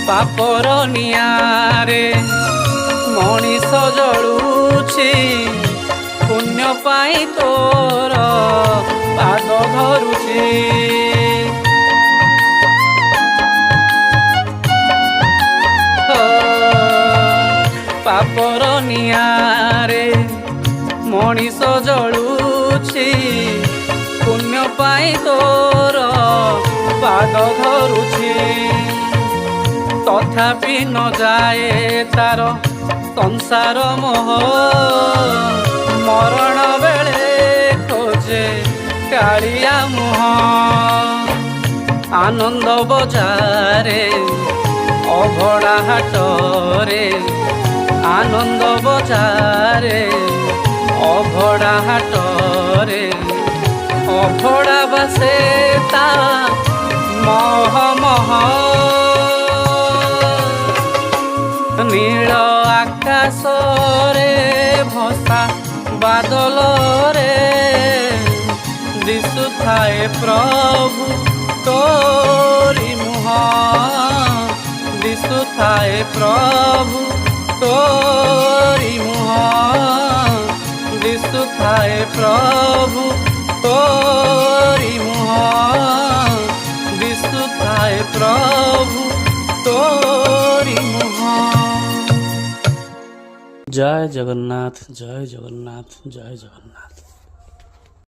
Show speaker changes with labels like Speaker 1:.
Speaker 1: ପାପର ନିଆଁରେ ମଣିଷ ଜଳୁଛି, ପୁଣ୍ୟ ପାଇଁ ତୋର ପାଦ ଧରୁଛି। ପାପର ନିଆଁରେ ମଣିଷ ଜଳୁଛି, ପୁଣ୍ୟ ପାଇଁ ତୋର ପାଦ ଧରୁଛି। ତଥାପି ନ ଯାଏ ତାର ସଂସାର ମୋହ, ମରଣ ବେଳେ ଖୋଜେ କାଳିଆ ମୁହଁ। ଆନନ୍ଦ ବଜାରେ ଅଭଡ଼ା ହାଟରେ, ଆନନ୍ଦ ବଜାରେ ଅଭଡ଼ା ହାଟରେ, ଅଭଡ଼ା ବାସେ ତା ମହ ମହ। ନୀଳ ଆକାଶରେ ଭସା ବାଦଲରେ ଦିଶୁଥାଏ ପ୍ରଭୁ ତୋରି ମୁହଁ, ଦିଶୁଥାଏ ପ୍ରଭୁ ତୋରି ମୁହଁ, ଦିଶୁଥାଏ ପ୍ରଭୁ ତୋରି ମୁହଁ, ଦିଶୁଥାଏ ପ୍ରଭୁ ତୋରି ମୁହଁ। ଜୟ ଜଗନ୍ନାଥ, ଜୟ ଜଗନ୍ନାଥ, ଜୟ ଜଗନ୍ନାଥ।